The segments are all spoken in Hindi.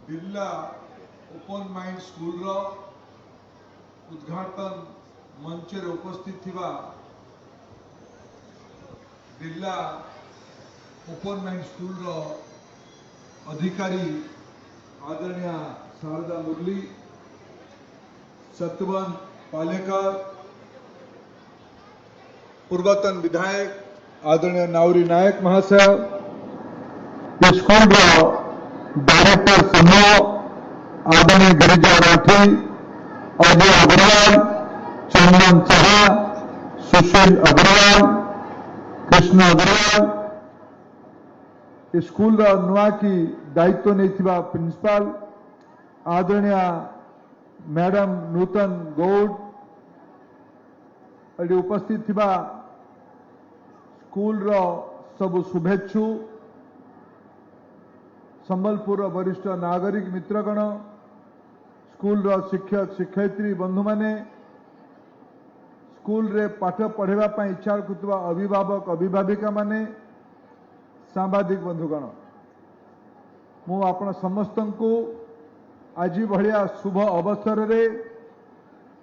बिरला ओपन माइंड स्कूल रो उद्घाटन मंच रे उपस्थित थिबा बिरला ओपन माइंड स्कूल रो अधिकारी आदरणीय शारदा मुरली, सत्यवान पालेकर, पूर्वतन विधायक आदरणीय नावरी नायक महाशय, स्कूल रो डायरेक्टर समूह आदरणीय गिरिजा राठी, अजय अग्रवाल, चंदन साहा, सुशील अग्रवाल, कृष्ण अग्रवाल, स्कूल रो नुआ की दायित्व नहीं प्रिंसिपाल आदरणीय मैडम नूतन गौड़, उपस्थित थिबा स्कूल रो सब शुभेच्छु, संबलपुर वरिष्ठ नागरिक मित्रगण, स्कूल रो शिक्षक शिक्षयित्री बंधु माने, स्कूल रे पाठ पढ़ेवा पई इच्छा रखुवा अभिभावक अभिभाविका माने, सांबादिक बंधुगण, मु आपण समस्त को आज भलिया शुभ अवसर रे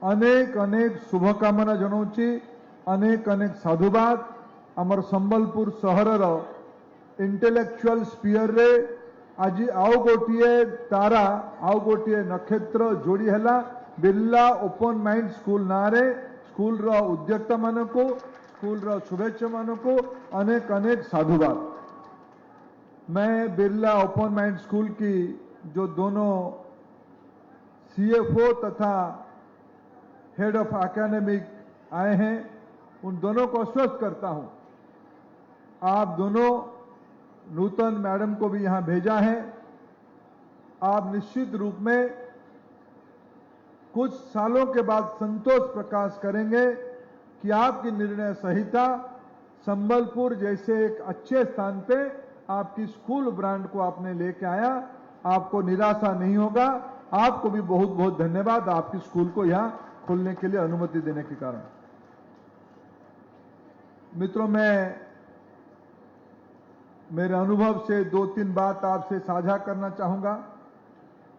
अनेक अनेक शुभकामना जनाऊँची, अनेक अनेक साधुवाद आमर संबलपुर सहर रो इंटेलेक्चुअल स्पीयर रे आज आउ गोटे तारा आउ गोटे नक्षत्र जोड़ी है बिरला ओपन माइंड स्कूल ना रे स्कूल रो उद्योक्ता मान को स्कूल रो शुभेच्छा मान को अनेक अनेक साधुवाद। मैं बिरला ओपन माइंड स्कूल की जो दोनों सीएफओ तथा हेड ऑफ एकेडमिक आए हैं उन दोनों को आश्वस्त करता हूं, आप दोनों नूतन मैडम को भी यहां भेजा है, आप निश्चित रूप में कुछ सालों के बाद संतोष प्रकाश करेंगे कि आपकी निर्णय संहिता संबलपुर जैसे एक अच्छे स्थान पे आपकी स्कूल ब्रांड को आपने लेके आया, आपको निराशा नहीं होगा। आपको भी बहुत बहुत धन्यवाद आपकी स्कूल को यहां खोलने के लिए अनुमति देने के कारण। मित्रों, मैं मेरे अनुभव से दो तीन बात आपसे साझा करना चाहूंगा।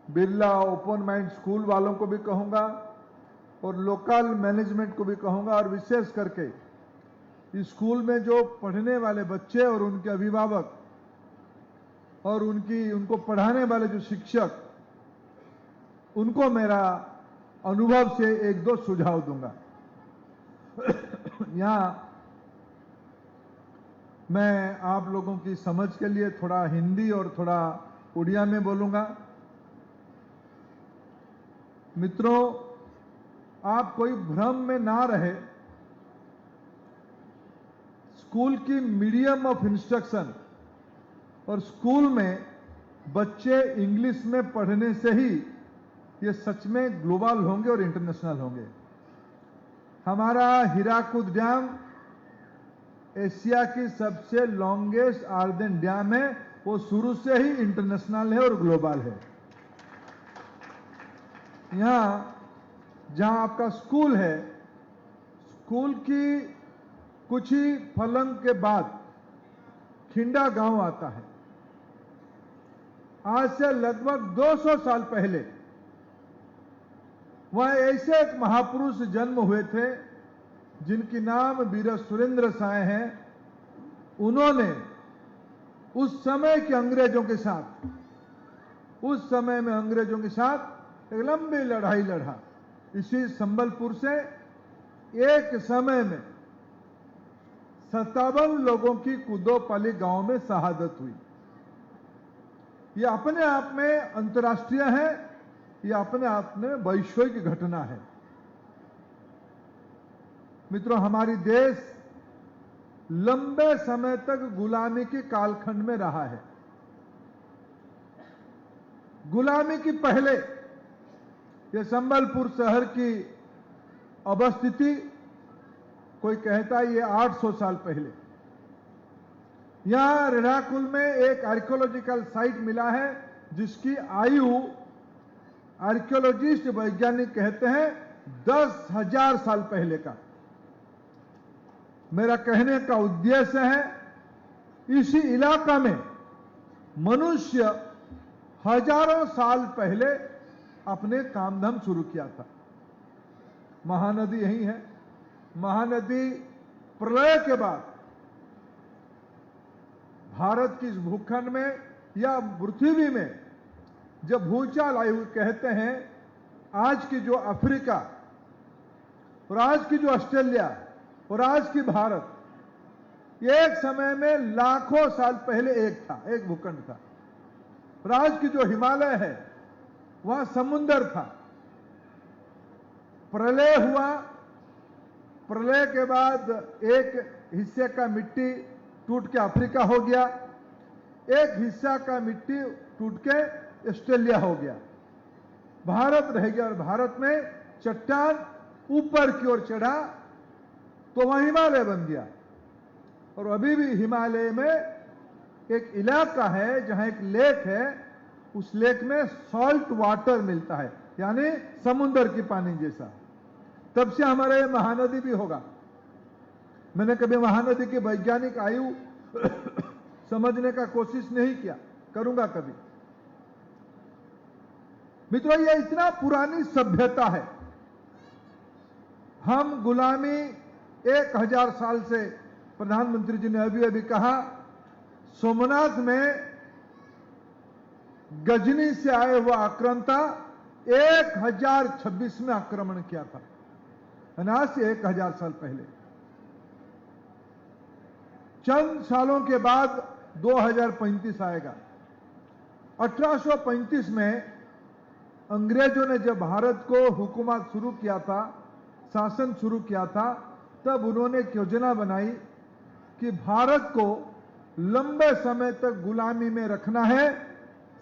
बिरला ओपन माइंड स्कूल वालों को भी कहूंगा और लोकल मैनेजमेंट को भी कहूंगा, और विशेष करके इस स्कूल में जो पढ़ने वाले बच्चे और उनके अभिभावक और उनको पढ़ाने वाले जो शिक्षक, उनको मेरा अनुभव से एक दो सुझाव दूंगा। यहां मैं आप लोगों की समझ के लिए थोड़ा हिंदी और थोड़ा उड़िया में बोलूंगा। मित्रों, आप कोई भ्रम में ना रहे, स्कूल की मीडियम ऑफ इंस्ट्रक्शन और स्कूल में बच्चे इंग्लिश में पढ़ने से ही ये सच में ग्लोबल होंगे और इंटरनेशनल होंगे। हमारा हीराकुद डैम एशिया की सबसे लॉन्गेस्ट आर्दन डैम है, वो शुरू से ही इंटरनेशनल है और ग्लोबल है। यहां जहां आपका स्कूल है, स्कूल की कुछ ही फलंग के बाद खिंडा गांव आता है। आज से लगभग 200 साल पहले वह ऐसे एक महापुरुष जन्म हुए थे जिनकी नाम वीर सुरेंद्र साय हैं। उन्होंने उस समय के अंग्रेजों के साथ, उस समय में अंग्रेजों के साथ एक लंबी लड़ाई लड़ा। इसी संबलपुर से एक समय में 57 लोगों की कुदोपाली गांव में शहादत हुई। यह अपने आप में अंतर्राष्ट्रीय है, यह अपने आप में वैश्विक घटना है। मित्रों, हमारी देश लंबे समय तक गुलामी के कालखंड में रहा है। गुलामी की पहले यह संबलपुर शहर की अवस्थिति, कोई कहता है ये 800 साल पहले। यहां रेढ़ाकुल में एक आर्कियोलॉजिकल साइट मिला है जिसकी आयु आर्कियोलॉजिस्ट वैज्ञानिक कहते हैं 10,000 साल पहले का। मेरा कहने का उद्देश्य है, इसी इलाका में मनुष्य हजारों साल पहले अपने काम धाम शुरू किया था। महानदी यही है। महानदी प्रलय के बाद भारत की इस भूखंड में या पृथ्वी में जब भूचाल आई हुई, कहते हैं आज की जो अफ्रीका और आज की जो ऑस्ट्रेलिया और आज की भारत, एक समय में लाखों साल पहले एक भूखंड था। और आज की जो हिमालय है वहां समुद्र था। प्रलय हुआ, प्रलय के बाद एक हिस्से का मिट्टी टूट के अफ्रीका हो गया, एक हिस्सा का मिट्टी टूट के ऑस्ट्रेलिया हो गया, भारत रह गया। और भारत में चट्टान ऊपर की ओर चढ़ा तो वह हिमालय बन गया। और अभी भी हिमालय में एक इलाका है जहां एक लेक है, उस लेक में सॉल्ट वाटर मिलता है, यानी समुद्र की पानी जैसा। तब से हमारे यह महानदी भी होगा। मैंने कभी महानदी की वैज्ञानिक आयु समझने का कोशिश नहीं किया, करूंगा कभी। मित्रों, यह इतना पुरानी सभ्यता है। हम गुलामी 1000 साल से, प्रधानमंत्री जी ने अभी अभी कहा, सोमनाथ में गजनी से आए हुआ आक्रांता 1026 में आक्रमण किया था, आज से 1000 साल पहले। चंद सालों के बाद 2035 आएगा। 1835 में अंग्रेजों ने जब भारत को हुकूमत शुरू किया था, शासन शुरू किया था, तब उन्होंने एक योजना बनाई कि भारत को लंबे समय तक गुलामी में रखना है,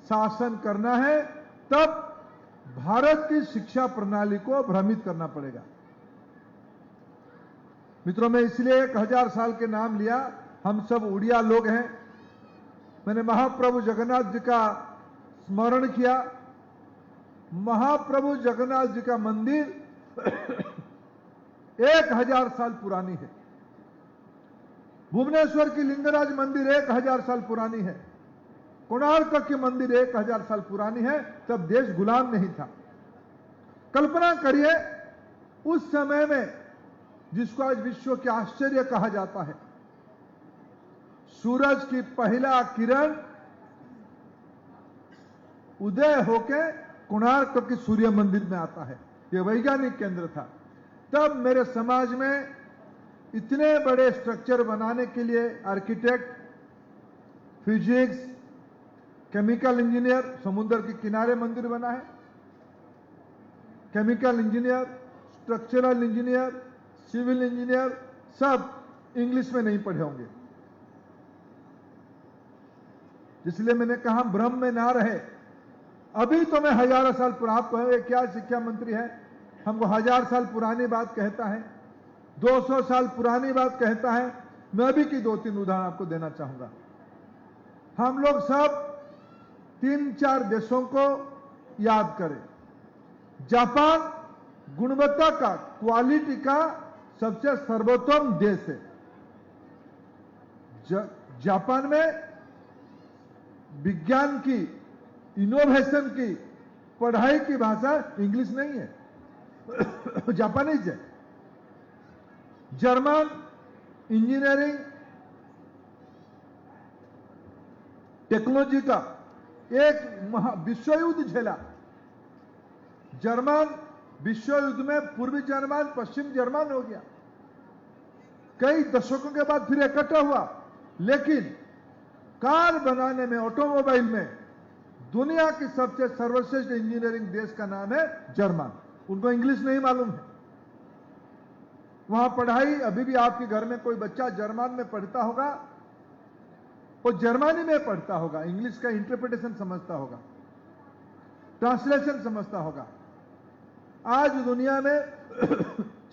शासन करना है, तब भारत की शिक्षा प्रणाली को भ्रमित करना पड़ेगा। मित्रों, मैं इसलिए 1000 साल के नाम लिया, हम सब उड़िया लोग हैं। मैंने महाप्रभु जगन्नाथ जी का स्मरण किया। महाप्रभु जगन्नाथ जी का मंदिर 1000 साल पुरानी है। भुवनेश्वर की लिंगराज मंदिर 1000 साल पुरानी है। कोणार्क की मंदिर 1000 साल पुरानी है। तब देश गुलाम नहीं था। कल्पना करिए, उस समय में जिसको आज विश्व के आश्चर्य कहा जाता है, सूरज की पहला किरण उदय होके कोणार्क के सूर्य मंदिर में आता है। यह वैज्ञानिक केंद्र था। तब मेरे समाज में इतने बड़े स्ट्रक्चर बनाने के लिए आर्किटेक्ट, फिजिक्स, केमिकल इंजीनियर, समुद्र के किनारे मंदिर बना है, chemical engineer, structural engineer, civil engineer, सब इंग्लिश में नहीं पढ़े होंगे। इसलिए मैंने कहा, भ्रम में ना रहे। अभी तो मैं हजारों साल पुराना, आप कहेंगे क्या शिक्षा मंत्री है, हमको 1000 साल पुरानी बात कहता है, 200 साल पुरानी बात कहता है। मैं अभी की 2-3 उदाहरण आपको देना चाहूंगा। हम लोग सब 3-4 देशों को याद करें। जापान गुणवत्ता का, क्वालिटी का सबसे सर्वोत्तम देश है। जापान में विज्ञान की, इनोवेशन की, पढ़ाई की भाषा इंग्लिश नहीं है, जापानीज है। जर्मन इंजीनियरिंग टेक्नोलॉजी का एक विश्व युद्ध झेला। जर्मन विश्व युद्ध में पूर्वी जर्मन पश्चिम जर्मन हो गया। कई दशकों के बाद फिर इकट्ठा हुआ। लेकिन कार बनाने में, ऑटोमोबाइल में दुनिया की सबसे सर्वश्रेष्ठ इंजीनियरिंग देश का नाम है जर्मन। उनको इंग्लिश नहीं मालूम है। वहां पढ़ाई, अभी भी आपके घर में कोई बच्चा जर्मन में पढ़ता होगा, वो जर्मनी में पढ़ता होगा, इंग्लिश का इंटरप्रिटेशन समझता होगा, ट्रांसलेशन समझता होगा। आज दुनिया में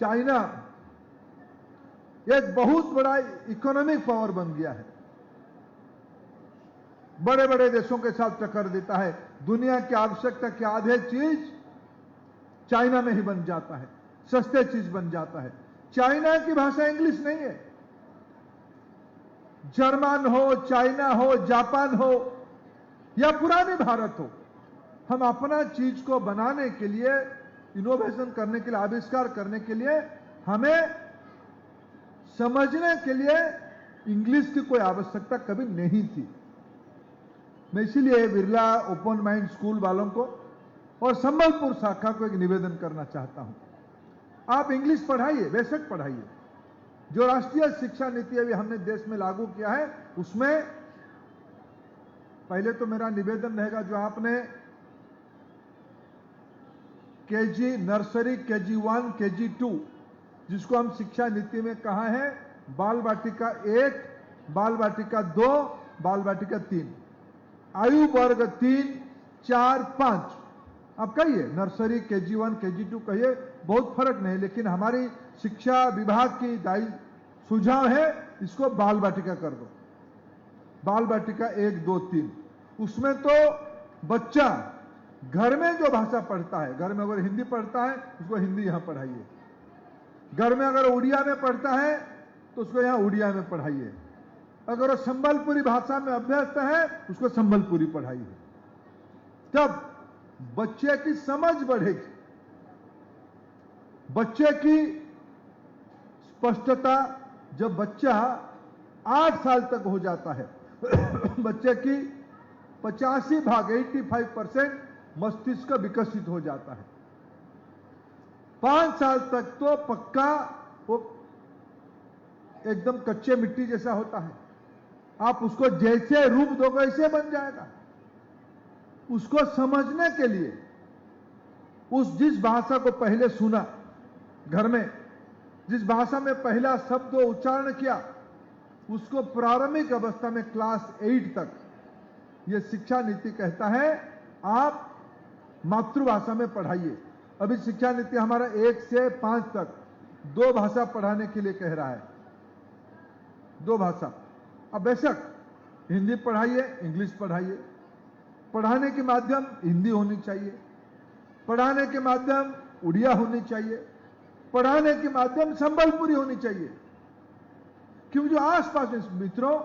चाइना एक बहुत बड़ा इकोनॉमिक पावर बन गया है। बड़े बड़े देशों के साथ टक्कर देता है। दुनिया की आवश्यकता के आधे चीज चाइना में ही बन जाता है, सस्ते चीज बन जाता है। चाइना की भाषा इंग्लिश नहीं है। जर्मन हो, चाइना हो, जापान हो, या पुराने भारत हो, हम अपना चीज को बनाने के लिए, इनोवेशन करने के लिए, आविष्कार करने के लिए हमें समझने के लिए इंग्लिश की कोई आवश्यकता कभी नहीं थी। मैं इसीलिए बिरला ओपन माइंड स्कूल वालों को और संबलपुर शाखा को एक निवेदन करना चाहता हूं। आप इंग्लिश पढ़ाइए, बेशक पढ़ाइए। जो राष्ट्रीय शिक्षा नीति अभी हमने देश में लागू किया है, उसमें पहले तो मेरा निवेदन रहेगा, जो आपने केजी नर्सरी, केजी 1, केजी 2, जिसको हम शिक्षा नीति में कहा है बाल वाटिका 1, बाल वाटिका 2, बाल वाटिका 3, आयु वर्ग 3, 4, 5, आप कहिए नर्सरी, केजी 1, केजी 2 कहिए, बहुत फर्क नहीं, लेकिन हमारी शिक्षा विभाग की सुझाव है इसको बाल वाटिका कर दो। बाल वाटिका 1, 2, 3, उसमें तो बच्चा घर में जो भाषा पढ़ता है, घर में अगर हिंदी पढ़ता है उसको हिंदी यहां पढ़ाइए, घर में अगर उड़िया में पढ़ता है तो उसको यहां उड़िया में पढ़ाइए, अगर वो संबलपुरी भाषा में अभ्यस्त है उसको संबलपुरी पढ़ाइए। तब बच्चे की समझ बढ़ेगी, बच्चे की स्पष्टता, जब बच्चा 8 साल तक हो जाता है बच्चे की 85% मस्तिष्क विकसित हो जाता है। 5 साल तक तो पक्का वो एकदम कच्चे मिट्टी जैसा होता है, आप उसको जैसे रूप दोगे वैसे बन जाएगा। उसको समझने के लिए जिस भाषा को पहले सुना घर में, जिस भाषा में पहला शब्द उच्चारण किया, उसको प्रारंभिक अवस्था में क्लास 8 तक यह शिक्षा नीति कहता है आप मातृभाषा में पढ़ाइए। अभी शिक्षा नीति हमारा 1 से 5 तक 2 भाषा पढ़ाने के लिए कह रहा है, 2 भाषा। अब बेशक हिंदी पढ़ाइए, इंग्लिश पढ़ाइए, पढ़ाने के माध्यम हिंदी होनी चाहिए, पढ़ाने के माध्यम उड़िया होनी चाहिए, पढ़ाने के माध्यम संबलपुरी होनी चाहिए। क्योंकि जो आसपास में मित्रों,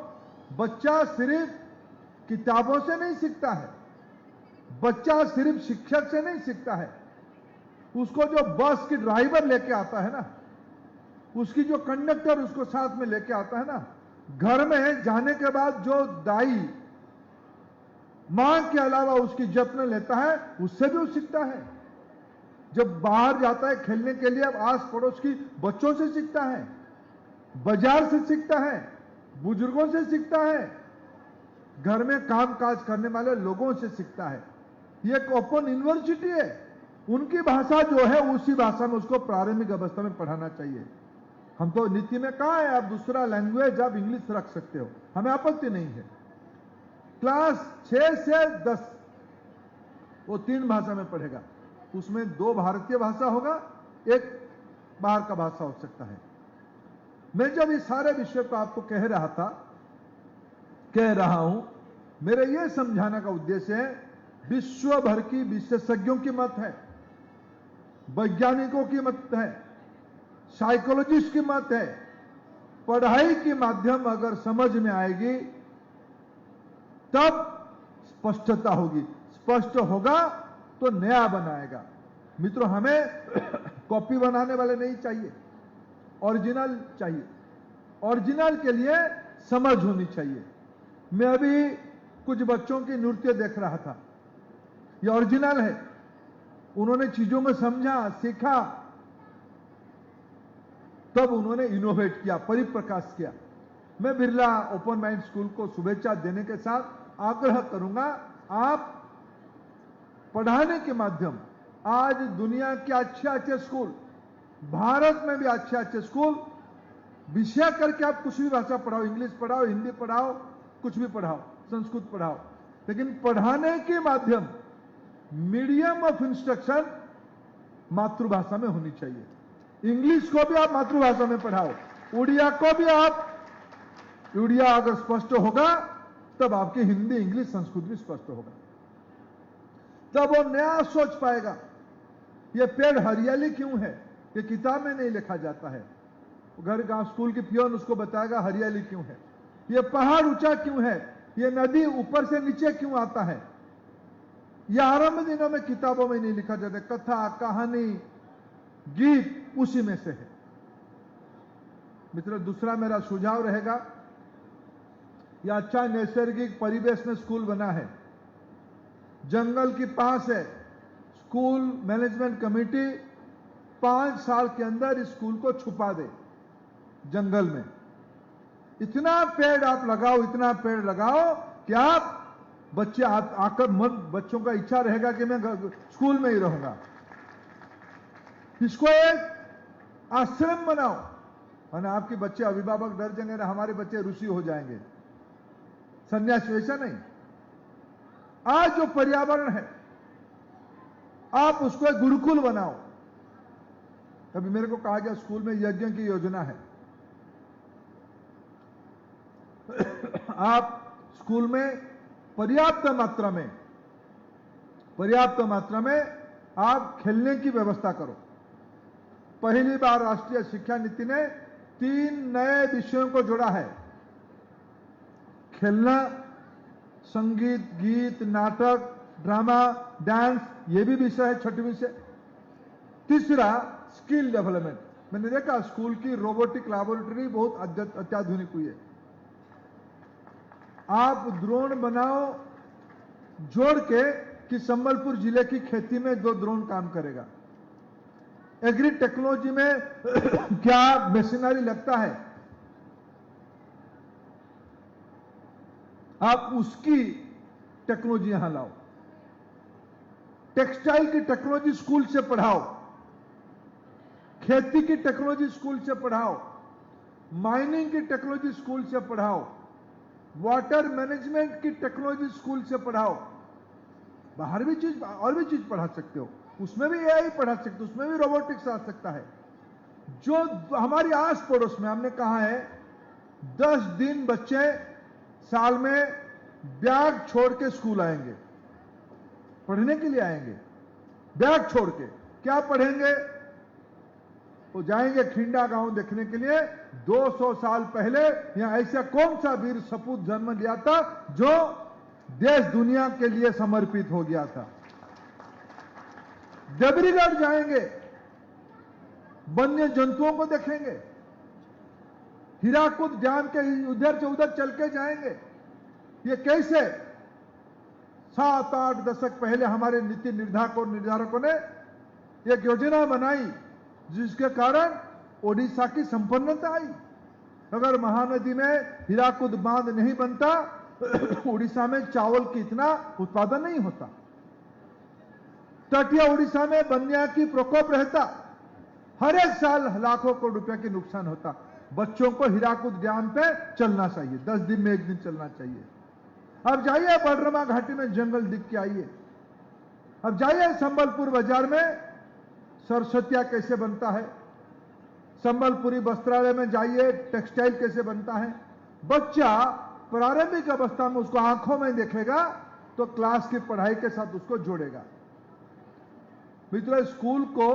बच्चा सिर्फ किताबों से नहीं सीखता है, बच्चा सिर्फ शिक्षक से नहीं सीखता है, उसको जो बस की ड्राइवर लेके आता है ना, उसकी जो कंडक्टर उसको साथ में लेके आता है ना, घर में जाने के बाद जो दाई मां के अलावा उसकी जत्न लेता है, उससे भी वो सीखता है। जब बाहर जाता है खेलने के लिए, अब आस पड़ोस की बच्चों से सीखता है, बाजार से सीखता है, बुजुर्गों से सीखता है, घर में काम काज करने वाले लोगों से सीखता है। ये एक ओपन यूनिवर्सिटी है, उनकी भाषा जो है उसी भाषा में उसको प्रारंभिक अवस्था में पढ़ाना चाहिए। हम तो नीति में कहा है आप दूसरा लैंग्वेज आप इंग्लिश रख सकते हो, हमें आपत्ति नहीं है। क्लास 6 से 10 वो 3 भाषा में पढ़ेगा, उसमें 2 भारतीय भाषा होगा, 1 बाहर का भाषा हो सकता है। मैं जब इस सारे विषय को आपको कह रहा हूं, मेरा यह समझाने का उद्देश्य है, विश्व भर की विशेषज्ञों की मत है, वैज्ञानिकों की मत है, साइकोलॉजिस्ट की मत है, पढ़ाई के माध्यम अगर समझ में आएगी तब स्पष्टता होगी, स्पष्ट होगा तो नया बनाएगा। मित्रों, हमें कॉपी बनाने वाले नहीं चाहिए, ओरिजिनल चाहिए। ओरिजिनल के लिए समझ होनी चाहिए। मैं अभी कुछ बच्चों की नृत्य देख रहा था, ये ओरिजिनल है, उन्होंने चीजों में समझा, सीखा, तब उन्होंने इनोवेट किया, परिप्रकाश किया। मैं बिरला ओपन माइंड स्कूल को शुभेच्छा देने के साथ आग्रह करूंगा, आप पढ़ाने के माध्यम आज दुनिया के अच्छे स्कूल, भारत में भी अच्छे स्कूल, विषय करके आप कुछ भी भाषा पढ़ाओ, इंग्लिश पढ़ाओ, हिंदी पढ़ाओ, कुछ भी पढ़ाओ, संस्कृत पढ़ाओ, लेकिन पढ़ाने के माध्यम मीडियम ऑफ इंस्ट्रक्शन मातृभाषा में होनी चाहिए। इंग्लिश को भी आप मातृभाषा में पढ़ाओ, उड़िया को भी आप, उड़िया अगर स्पष्ट होगा तब आपकी हिंदी, इंग्लिश, संस्कृत भी स्पष्ट होगा, तब वो नया सोच पाएगा। ये पेड़ हरियाली क्यों है, ये किताब में नहीं लिखा जाता है, घर गांव स्कूल की पियोन उसको बताएगा हरियाली क्यों है। ये पहाड़ ऊंचा क्यों है, ये नदी ऊपर से नीचे क्यों आता है? यह आरंभ दिनों में किताबों में नहीं लिखा जाता, कथा कहानी गीत उसी में से है। मित्रों, दूसरा मेरा सुझाव रहेगा, यह अच्छा नैसर्गिक परिवेश में स्कूल बना है, जंगल के पास है। स्कूल मैनेजमेंट कमेटी 5 साल के अंदर इस स्कूल को छुपा दे जंगल में। इतना पेड़ आप लगाओ, इतना पेड़ लगाओ कि आप बच्चे आकर बच्चों का इच्छा रहेगा कि मैं स्कूल में ही रहूंगा। इसको एक आश्रम बनाओ, और आपके बच्चे अभिभावक डर जाएंगे ना, हमारे बच्चे ऋषि हो जाएंगे, सन्यास वैसा नहीं। आज जो पर्यावरण है आप उसको एक गुरुकुल बनाओ। अभी मेरे को कहा गया स्कूल में यज्ञ की योजना है। आप स्कूल में पर्याप्त मात्रा में आप खेलने की व्यवस्था करो। पहली बार राष्ट्रीय शिक्षा नीति ने 3 नए विषयों को जोड़ा है, खेलना, संगीत, गीत, नाटक, ड्रामा, डांस, ये भी विषय है, 6वीं विषय। तीसरा स्किल डेवलपमेंट। मैंने देखा स्कूल की रोबोटिक लैबोरेटरी बहुत अत्याधुनिक हुई है। आप ड्रोन बनाओ जोड़ के कि संबलपुर जिले की खेती में 2 ड्रोन काम करेगा। एग्री टेक्नोलॉजी में क्या मशीनरी लगता है, आप उसकी टेक्नोलॉजी यहां लाओ। टेक्सटाइल की टेक्नोलॉजी स्कूल से पढ़ाओ, खेती की टेक्नोलॉजी स्कूल से पढ़ाओ, माइनिंग की टेक्नोलॉजी स्कूल से पढ़ाओ, वाटर मैनेजमेंट की टेक्नोलॉजी स्कूल से पढ़ाओ। बाहर भी चीज और भी चीज पढ़ा सकते हो, उसमें भी एआई पढ़ा सकते हो, उसमें भी रोबोटिक्स आ सकता है। जो हमारी आस पड़ोस में हमने कहा है 10 दिन बच्चे साल में बैग छोड़ के स्कूल आएंगे, पढ़ने के लिए आएंगे, बैग छोड़ के। क्या पढ़ेंगे? वो जाएंगे खिंडा गांव देखने के लिए। 200 साल पहले यहां ऐसा कौन सा वीर सपूत जन्म लिया था जो देश दुनिया के लिए समर्पित हो गया था। देवरीगढ़ जाएंगे, वन्य जंतुओं को देखेंगे। हीराकुद डैम के उधर से उधर चल के जाएंगे। ये कैसे? 7-8 दशक पहले हमारे नीति निर्धारकों ने एक योजना बनाई जिसके कारण ओडिशा की संपन्नता आई। अगर महानदी में हीराकुद बांध नहीं बनता उड़ीसा में चावल की इतना उत्पादन नहीं होता। तटीय उड़ीसा में बन्या की प्रकोप रहता, हर एक साल लाखों करोड़ रुपए की नुकसान होता। बच्चों को हीराकुद डैम पे चलना चाहिए, 10 दिन में 1 दिन चलना चाहिए। अब जाइए बलरमा घाटी में जंगल दिख के आइए। अब जाइए संबलपुर बाजार में सरस्वतिया कैसे बनता है, संबलपुरी वस्त्रालय में जाइए टेक्सटाइल कैसे बनता है। बच्चा प्रारंभिक अवस्था में उसको आंखों में देखेगा तो क्लास की पढ़ाई के साथ उसको जोड़ेगा। मित्रों, स्कूल को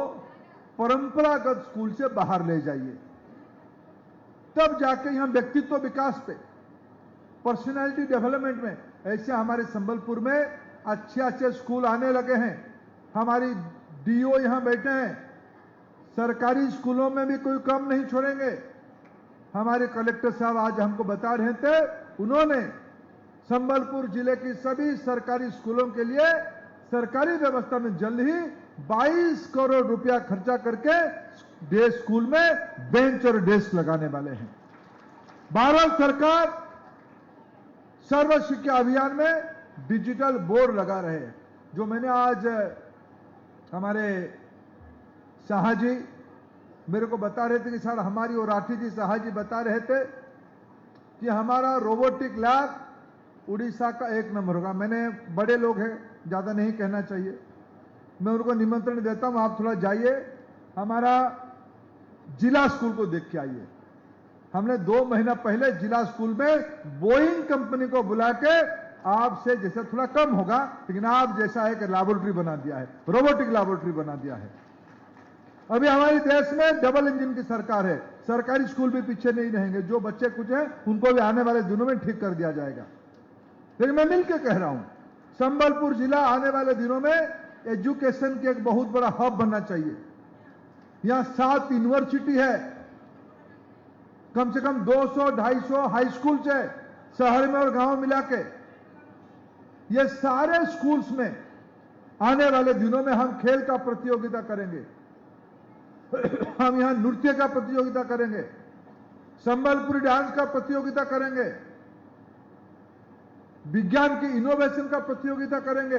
परंपरागत स्कूल से बाहर ले जाइए, तब जाके यहां व्यक्तित्व विकास पे, पर्सनालिटी डेवलपमेंट में, ऐसे हमारे संबलपुर में अच्छे स्कूल आने लगे हैं। हमारी डीओ यहां बैठे हैं, सरकारी स्कूलों में भी कोई कम नहीं छोड़ेंगे। हमारे कलेक्टर साहब आज हमको बता रहे थे, उन्होंने संबलपुर जिले की सभी सरकारी स्कूलों के लिए सरकारी व्यवस्था में जल्द ही 22 करोड़ रुपया खर्चा करके डे स्कूल में बेंच और डेस्क लगाने वाले हैं। भारत सरकार सर्व शिक्षा अभियान में डिजिटल बोर्ड लगा रहे हैं। जो मैंने आज हमारे शाह जी मेरे को बता रहे थे कि सर हमारी और राठी जी शाह जी बता रहे थे कि हमारा रोबोटिक लैब उड़ीसा का 1 नंबर होगा। मैंने, बड़े लोग हैं, ज्यादा नहीं कहना चाहिए, मैं उनको निमंत्रण देता हूं, आप थोड़ा जाइए, हमारा जिला स्कूल को देख के आइए। हमने 2 महीना पहले जिला स्कूल में बोइंग कंपनी को बुला के आपसे जैसा थोड़ा कम होगा लेकिन आप जैसा है कि लैबोरेटरी बना दिया है, रोबोटिक लैबोरेटरी बना दिया है। अभी हमारे देश में डबल इंजन की सरकार है, सरकारी स्कूल भी पीछे नहीं रहेंगे। जो बच्चे कुछ हैं उनको भी आने वाले दिनों में ठीक कर दिया जाएगा। लेकिन मैं मिलकर कह रहा हूं, संबलपुर जिला आने वाले दिनों में एजुकेशन के एक बहुत बड़ा हब बनना चाहिए। यहां 7 यूनिवर्सिटी है, कम से कम 200-250 हाई स्कूल है शहर में और गांव मिला के। ये सारे स्कूल्स में आने वाले दिनों में हम खेल का प्रतियोगिता करेंगे, हम यहां नृत्य का प्रतियोगिता करेंगे, संबलपुरी डांस का प्रतियोगिता करेंगे, विज्ञान की इनोवेशन का प्रतियोगिता करेंगे।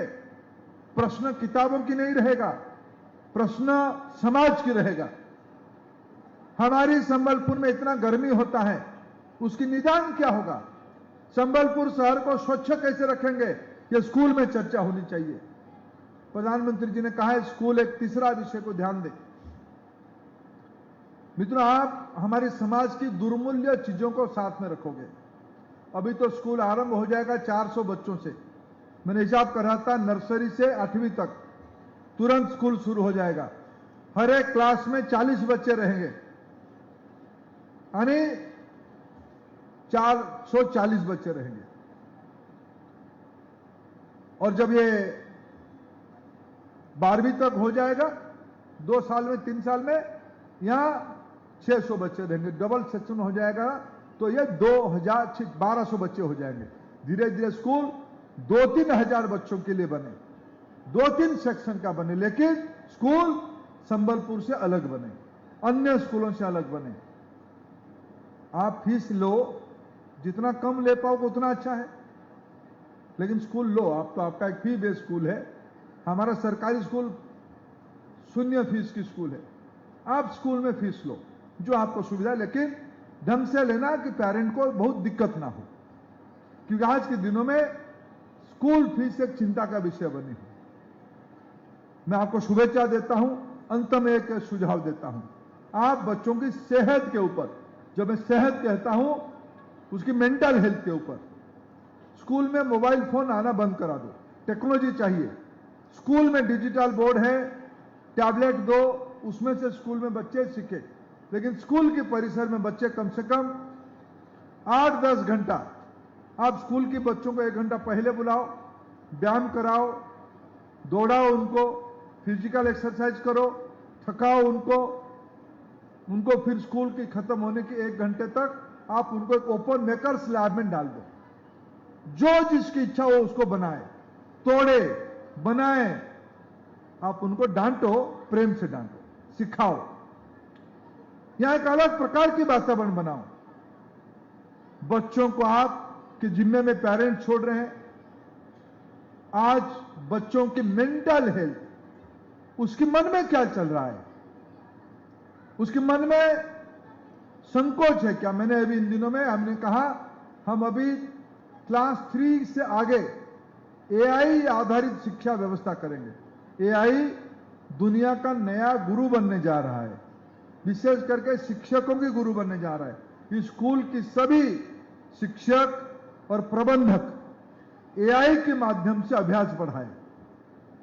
प्रश्न किताबों की नहीं रहेगा, प्रश्न समाज की रहेगा। हमारी संबलपुर में इतना गर्मी होता है, उसकी निदान क्या होगा? संबलपुर शहर को स्वच्छ कैसे रखेंगे, ये स्कूल में चर्चा होनी चाहिए। प्रधानमंत्री जी ने कहा है स्कूल एक तीसरा विषय को ध्यान दे। मित्रों, आप हमारे समाज की दुर्मूल्य चीजों को साथ में रखोगे। अभी तो स्कूल आरंभ हो जाएगा 400 बच्चों से। मैंने हिसाब कर रहा था, नर्सरी से 8वीं तक तुरंत स्कूल शुरू हो जाएगा। हर एक क्लास में 40 बच्चे रहेंगे, यानी 440 बच्चे रहेंगे। और जब ये 12वीं तक हो जाएगा, 2 साल में 3 साल में, यहां 600 बच्चे रहेंगे। डबल सेक्शन हो जाएगा तो ये 1200 बच्चे हो जाएंगे। धीरे धीरे स्कूल 2-3 हजार बच्चों के लिए बने, 2-3 सेक्शन का बने, लेकिन स्कूल संबलपुर से अलग बने, अन्य स्कूलों से अलग बने। आप फीस लो, जितना कम ले पाओगे उतना अच्छा है, लेकिन स्कूल लो। आप तो आपका एक फी बेस्ड स्कूल है, हमारा सरकारी स्कूल 0 फीस की स्कूल है। आप स्कूल में फीस लो जो आपको सुविधा है, लेकिन ढंग से लेना कि पेरेंट को बहुत दिक्कत ना हो, क्योंकि आज के दिनों में स्कूल फीस एक चिंता का विषय बनी है। मैं आपको शुभेच्छा देता हूं, अंत में एक सुझाव देता हूं। आप बच्चों की सेहत के ऊपर, जब मैं सेहत कहता हूं उसकी मेंटल हेल्थ के ऊपर, स्कूल में मोबाइल फोन आना बंद करा दो। टेक्नोलॉजी चाहिए। स्कूल में डिजिटल बोर्ड है, टैबलेट दो, उसमें से स्कूल में बच्चे सीखे। लेकिन स्कूल के परिसर में बच्चे कम से कम 8-10 घंटा, आप स्कूल के बच्चों को 1 घंटा पहले बुलाओ, व्यायाम कराओ, दौड़ाओ, उनको फिजिकल एक्सरसाइज करो, थकाओ उनको फिर स्कूल की खत्म होने की 1 घंटे तक आप उनको एक ओपन मेकर्स लैब में डाल दो। जो जिसकी इच्छा हो उसको बनाए, तोड़े, बनाए। आप उनको डांटो, प्रेम से डांटो, सिखाओ। यहां एक अलग प्रकार की वातावरण बनाओ। बच्चों को आपके जिम्मे में पेरेंट्स छोड़ रहे हैं। आज बच्चों की मेंटल हेल्थ, उसके मन में क्या चल रहा है, उसके मन में संकोच है क्या? मैंने अभी इन दिनों में हमने कहा हम अभी क्लास 3 से आगे एआई आधारित शिक्षा व्यवस्था करेंगे। एआई दुनिया का नया गुरु बनने जा रहा है, विशेष करके शिक्षकों के गुरु बनने जा रहा है। स्कूल की सभी शिक्षक और प्रबंधक एआई के माध्यम से अभ्यास बढ़ाएं,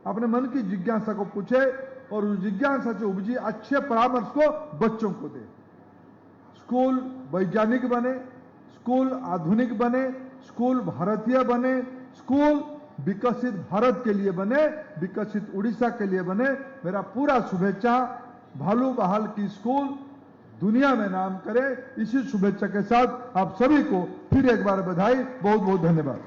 अपने मन की जिज्ञासा को पूछे और उस जिज्ञासा से उपजी अच्छे परामर्श को बच्चों को दे। स्कूल वैज्ञानिक बने, स्कूल आधुनिक बने, स्कूल भारतीय बने, स्कूल विकसित भारत के लिए बने, विकसित उड़ीसा के लिए बने। मेरा पूरा शुभेच्छा। भालू बहाल की स्कूल दुनिया में नाम करे, इसी शुभेच्छा के साथ आप सभी को फिर एक बार बधाई। बहुत बहुत धन्यवाद।